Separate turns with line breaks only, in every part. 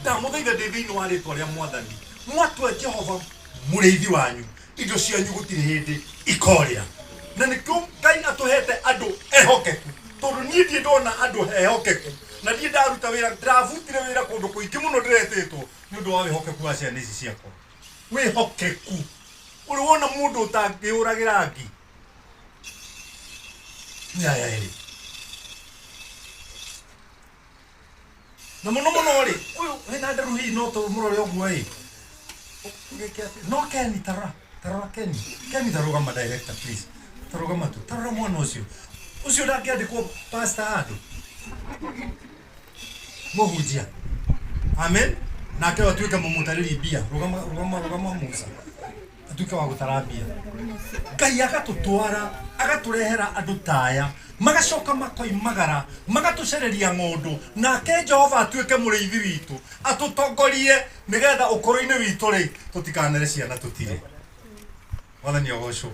ndamuthaitha ndithini wa ritwa ria mwathani mwatwe Jehova muriithi wanyu indo cianyu gutiri hindi ikorira na nikio Ngai atuhete andu ehokeku tondu nie ndie ndona andu ehokeku na ndie ndaruta wira ndravutire wira kundu kuingi muno ndiretitwo ni undu wa wihokeku wa ciana ici ciakwa wihokeku uri wona mundu utangiuragira ngi ya eri na muno ri uyu hena ndaru hi no to murore ogwo i no Kenny tara Kenny tarugama director please tarugama tu tarura mwana ucio ndakiandikwo pastor Andû muhunjia amen nake watuike mumutariri bia rugama Musa atuike wa gutarabia Ngai agatutwara agaturehera andu taya magacoka makoimagara magatucereria ng'ondu nake Jehova atuike muriithi witu atutongorie nigetha ukoro-ini witu ri tutikanere ciana tutire wathani ogocwo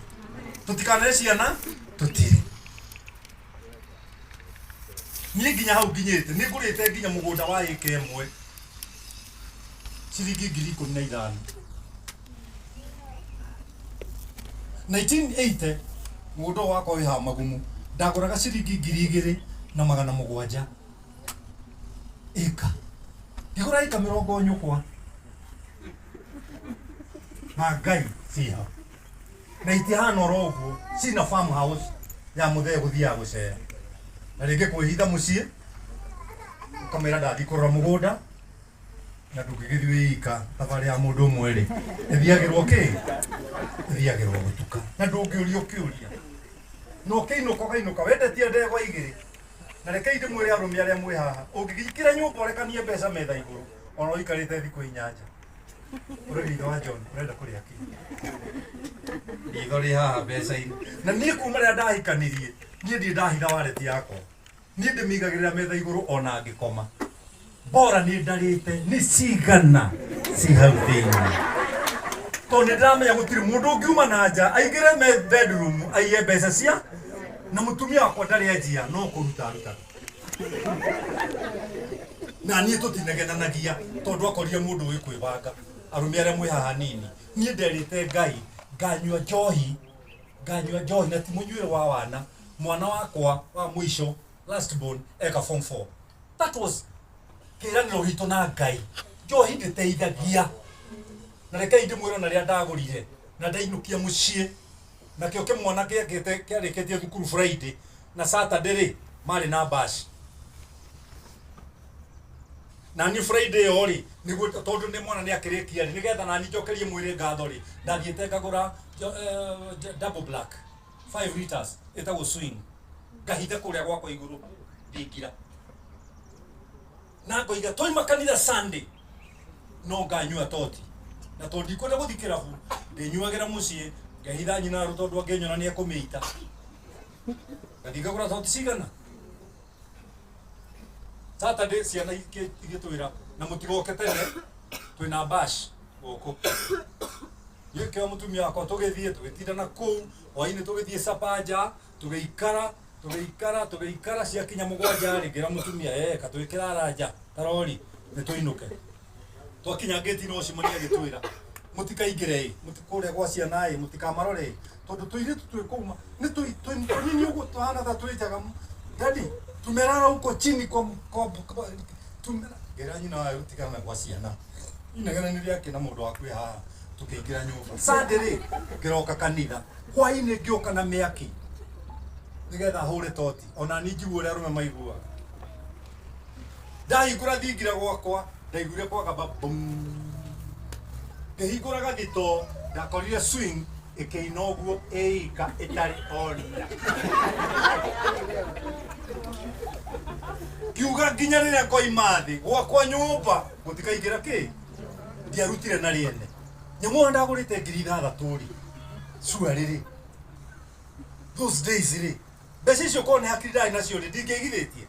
tutikanere ciana tutire nie nginya hau nginyite ni ngurite nginya mugunda wa ika imwe ciringi 15,000 1980 mugunda wakwa wi ha magumu ndaguraga ciringi 2,700 ika ngigura ika 40 nyukwa na Ngai ciha na itihana oroguo cina farm house ya muthee guthia gucera na ringi kwihitha mucii ukamera ndathi kurora mugunda na ndungigithie ika thabari ya mundu umwe ri ithiagirwo ithiagirwo gutuka na ndungiuria ukiuria no kainuka wendetie ndegwa igiri na reke indi mwire arume aria mwi haha ungigikira nyumba urekanie mbeca metha iguru ona uikarite thiku inyanja uri ritho wa John urenda kuria ki ritho ri haha mbeca-ini na nie kuma ria ndahikanirie nie ndi ndahitha wareti yakwa nie ndimigagirira metha iguru ona ngikoma bora ni ndarite ni cigana ci hau thiini to ni ndamenya gutiri mundu ungiuma na nja aingire me bedroom aiye mbeca cia na mutumia wakwa ndari enjia no kuruta na nie tutinagenanagia tondu akorire mundu wi kwibanga arume aria mwi haha nini nie nderite Ngai nganyua njohi na ti munyuire wa wana mwana wakwa wa mwisho last born eka form 4 that was kiraniro gitu na Ngai njohi nditeithagia na reke indi mwiro na ria ndagurire na ndainukia mucii na kio kimwana kiagite kiarikitie thukuru Friday na Saturday ri mari na bash na ni Friday ori niguo tondu ni mwana ni akirikia ni getha na ni njokerie mwire ngatho ri ndathiete ngagura double black 5 liters etago swing ngahitha kuria gwakwa iguru ndingira na ngoiga toima kanitha Sunday no nganyua toti na tondu ikwenda guthikira hu ndinyuagira mucii ngahitha nyina ru tondu angenyona ni akumiita ngagura toti cigana Saturday ciana igitwira na mutigoke tene twina bash goko yeke wa mutumia wakwa tugithie tugitinda na kuu hwaini tugithie Sapaja tugiikara cia kinya mugwanja ringira mutumia katwikira ranja tarori nituinuke twakinya gate no cimania gitwira mutikaingire mutikure gwa ciana mutikamarore tondu tuire twikuma ni twinini uguo tuhana tha twijaga daddy tumerara huko chini kwa tumera gerani na utikana gwa ciana inagana ni yake na mundu waku haha tukiingira nyumba Sunday kiroka kanitha hwaini ngioka na miaki nigetha hure toti ona ninjiguo ria rume maigua ndahingura thingira gwakwa ndaiguire kwaga bum ngihinguraga gito ndakorire swing ikiina uguo ika itari ona kiuga nginya riria koima thi gwakwa nyumba gutikaingira ki ndiarutire na riene nyamu ndagurite 3,000 ri cua riri those days ri mbeca icio kone hakiri ndari nacio ri ndingigithitie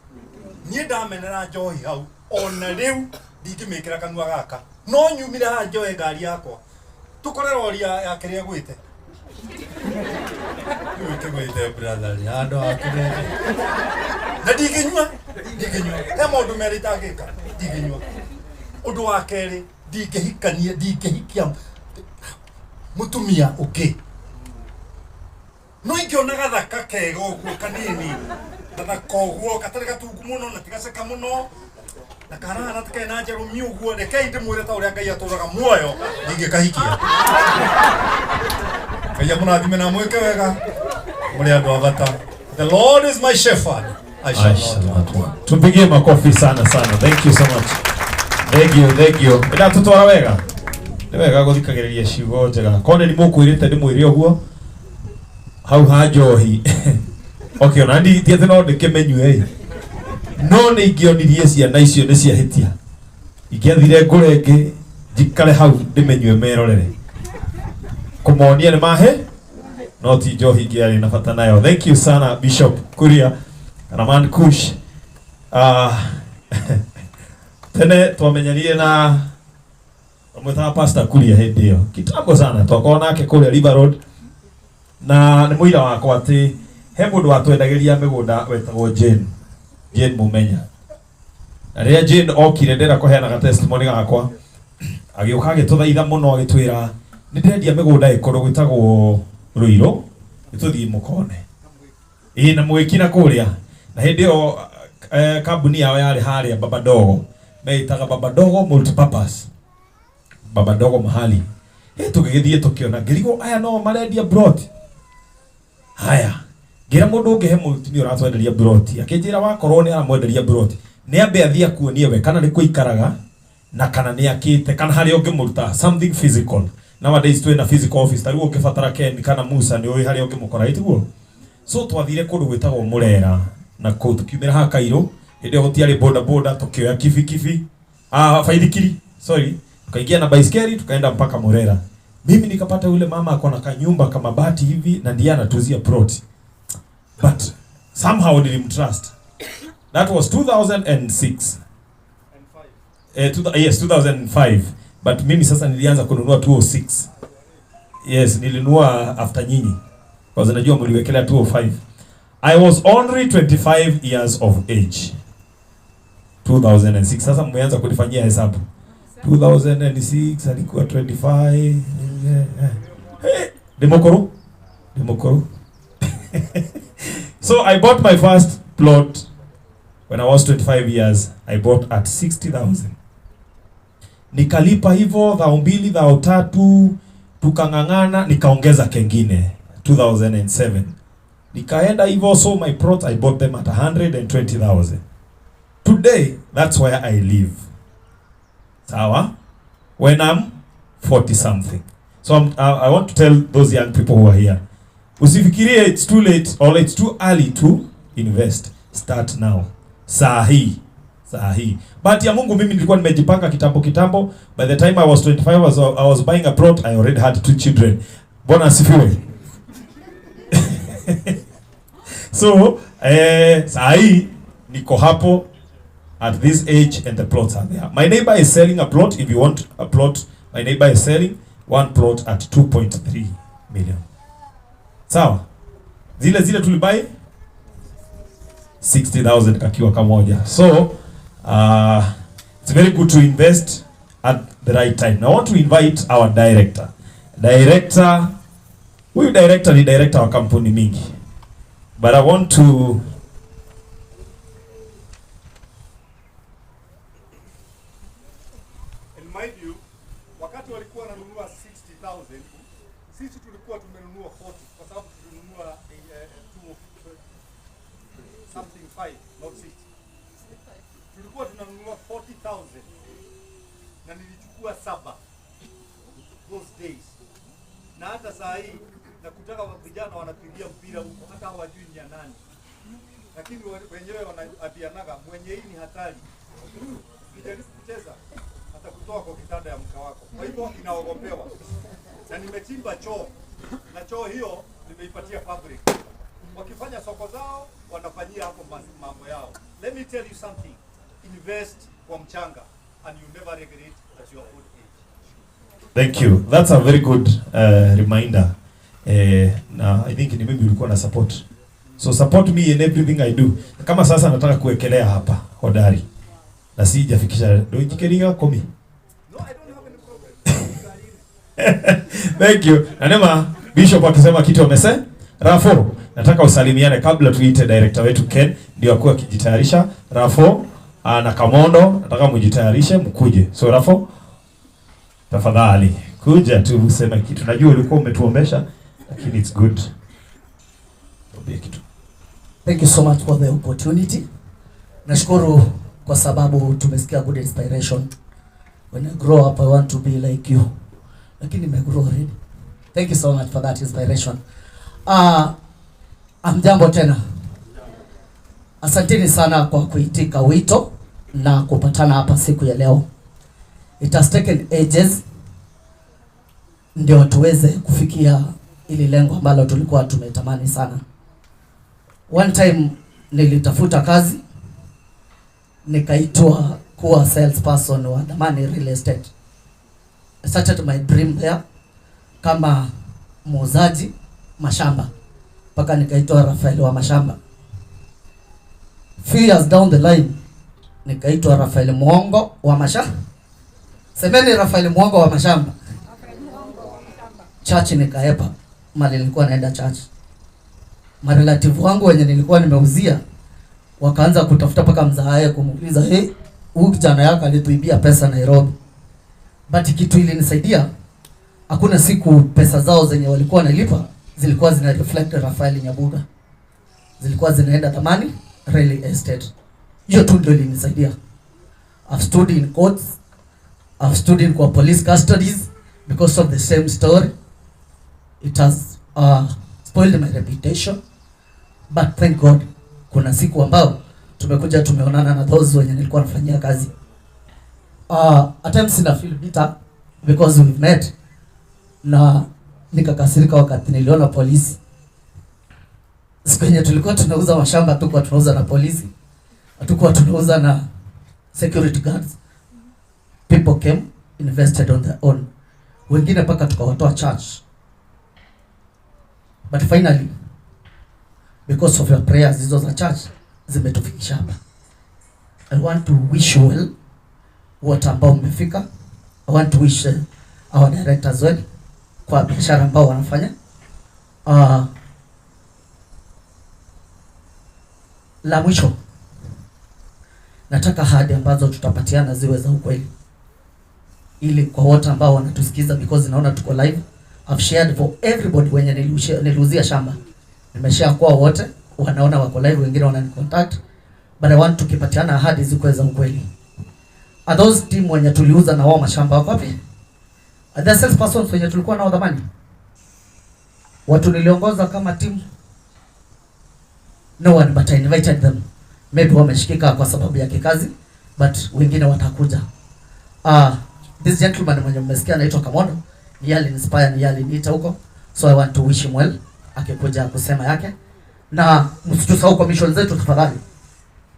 nie ndamenera njohi hau ona riu ndingimikira kanua gaka no nyumire ha njoe ngari yakwa tukorera oria ya kiria gwite gwite brother ando akire na ndinginyua he maundu meri tangika ndinginyua Undu wa keri ndingĩhikia mutumia ũngĩ. No ingĩona gathaka kega ũguo kanini, gathaka ũguo gatarĩ gatungu mũno na tigaceka mũno, na karahana ta kena njerũ ũguo, rekei ndĩmwĩre ta ũrĩa Ngai atũraga muoyo, ndingĩkahikia. Ngai amũrathime na mwĩke wega, mũrĩ andũ a bata. The Lord is my shepherd, I shall not want.
Tumpigie makofi sana. Thank you so much. Thank you. Ila tutwara wega. Ni wega guthikagiriria ciugo njega. Kone ni mukwirite ndimwire uguo. Hau ha Njohi. Okay, ona ndi tiete no ndikimenywe. No ni ingionirie ciana icio ni ciahitia. Ikiathire ngurenge njikare hau ndimenywe merorere. Kumonia ni mahe. No ti Njohi ngiari na bata nayo. Thank you sana Bishop Uria kana man Kush. Tene twamenyanire na mweta Pastor Uria hindi iyo kitambo sana, twakorwo nake kuria River Road, na ni muira wakwa ati he mundu watwendagiria migunda wetagwo Jane Mumenya. Na ria Jane okire ndera kuheana ga testimony gakwa, agioka agituthaitha muno agitwira ni ndendia migunda ikorwo gwitagwo Ruiro ituthii mukone na mwikina kuria, na hindi iyo kambuni yao yari haria Babadogo, meitaga Babadogo multipurpose, Babadogo mahali. Tugigithie tukiona ngirigo aya no marendia brot. Haya, ngira mundu ungi he mutini uratwenderia brot, akinjira wakorwo ni aramwenderia brot, ni ambe athia kuonie we kana ni kuikaraga na kana ni akite kana hari ungi muruta something physical. Nowadays twina physical office, tariu ukibatara Ken kana Musa ni oi hari ungi mukora itiguo. So twathire kundu gwitagwo Murera na kuu tukiumira ha Kairo, hindi gutiari boda tukioya kifi faithikiri, tukaingia na baiskeli tukaenda mpaka Murera. Mimi nikapata yule mama akona kanyumba kama bati hivi na ndiye anatuzia plot. But somehow nilimtrust. That was 2006. Yes, 2005. But mimi sasa nilianza kununua 206. Yes, nilinunua after nyinyi. Because najua mliwekelea 205. I was only 25 years of age. 2006. Sasa mmeanza kunifanyia hesabu. 2006 alikuwa 25. Demokoro. So I bought my first plot when I was 25 years. I bought at 60,000. Nikalipa hivyo dhao mbili dhao tatu, tukangangana, nikaongeza kengine 2007. Nikaenda hivyo, so my plot I bought them at 120,000. Today that's where I live. Sawa? When I'm 40 something. So I want to tell those young people who are here, usifikirie it's too late or it's too early to invest. Start now. Sahi. But ya Mungu mimi nilikuwa nimejipanga kitambo. By the time I was 25 I was buying a plot. I already had 2 children. Bwana asifiwe. So sahi niko hapo at this age and the plots are there. My neighbor is selling a plot. If you want a plot, my neighbor is selling one plot at 2.3 million. Sawa? Zile tulibai 60,000 kakiwa kamoja. So it's very good to invest at the right time. Now I want to invite our director. Huyu director ni director wa kampuni mingi. But I want to
wakati walikuwa wananunua 60,000, sisi tulikuwa tumenunua 40 kwa sababu tulinunua something 5 not 60. Tulikuwa tunanunua 40,000 na nilichukua 7 those days. Na hata saa hii nakutaka vijana wanapigia mpira huko hata hawajui ni nani. Lakini wenyewe wanaambianaga mwenye hii ni hatari. Kijaribu kucheza kutoa kwa kitanda ya mke wako. Kwa hivyo inaogopewa. Na nimechimba choo. Na choo hiyo nimeipatia public. Wakifanya soko zao, wanafanyia hapo mambo yao. Let me tell you something. Invest kwa mchanga and you never regret at your old age.
Thank you. That's a very good reminder. Na I think ni mimi ulikuwa na support. So support me in everything I do. Kama sasa nataka kuwekelea hapa hodari. Na sijafikisha ndio Kega 10. Thank you. Anema Bishop akisema kitu amese. Rafo, nataka usalimiane kabla tuite director wetu Ken ndio akuwe akijitayarisha. Rafo na Kamondo, nataka mjitayarishe mkuje. So Rafo, tafadhali kuja tu useme kitu. Najua ulikuwa umetuombesha lakini it's good. Tuambie kitu.
Thank you so much for the opportunity. Nashukuru kwa sababu tumesikia good inspiration. When I grow up I want to be like you. Lakini nimegrow already. Thank you so much for that inspiration. Amjambo tena. Asanteni sana kwa kuitika wito na kupatana hapa siku ya leo. It has taken ages ndio tuweze kufikia ili lengo ambalo tulikuwa tumetamani sana. One time nilitafuta kazi, nikaitwa kuwa salesperson wa Damani Real Estate. I started my dream there kama muuzaji mashamba mpaka nikaitwa Rafael wa mashamba. Few years down the line nikaitwa Rafael Mwongo wa mashamba. Semeni Rafael Mwongo wa mashamba. Church nikaepa, mali nilikuwa naenda church. Marelative wangu wenye nilikuwa nimeuzia wakaanza kutafuta paka mzae kumuuliza, "Hey, huyu kijana yako alituibia pesa Nairobi." But kitu ile nisaidia, hakuna siku pesa zao zenye walikuwa wanalipa zilikuwa zina reflect Rafael Nyabuga. Zilikuwa zinaenda Damani Real Estate. Hiyo tu ndio ilinisaidia. I've stood in courts, I've stood in police custodies because of the same story. It has spoiled my reputation, but thank God kuna siku ambao tumekuja tumeonana na those wenye nilikuwa nafanyia kazi. At times I feel bitter because we've met na nikakasirika wakati niliona polisi. Siku yenye tulikuwa tunauza mashamba tuko tunauza na polisi. Hatukuwa tunauza na security guards. People came, invested on their own. Wengine paka tukawatoa church. But finally, because of your prayers, hizo za church zimetufikisha hapa. I want to wish you well wote ambao mmefika. I want to wish our directors well kwa biashara ambao wanafanya. La mwisho, nataka ahadi ambazo tutapatiana ziwe za ukweli, ili kwa wote ambao wanatusikiza, because naona tuko live. I've shared for everybody wenye niliuzia shamba. Nimeshare kwa wote, wanaona wako live, wengine wanani contact, but I want tukipatiana ahadi zikuwe za ukweli. Are those team wenye tuliuza na wao mashamba wako wapi? Are the sales persons wenye tulikuwa nao Damani? Watu niliongoza kama team? No one, but I invited them. Maybe wameshikika kwa sababu ya kikazi, but wengine watakuja. This gentleman mwenye mmesikia anaitwa Kamondo, ni yali inspire, ni yali niita huko. So I want to wish him well akikuja kusema yake. Na msitusahau commission zetu tafadhali.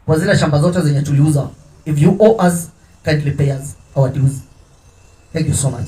Kwa zile shamba zote zenye tuliuza, if you owe us, kindly pay us our dues. Thank you so much.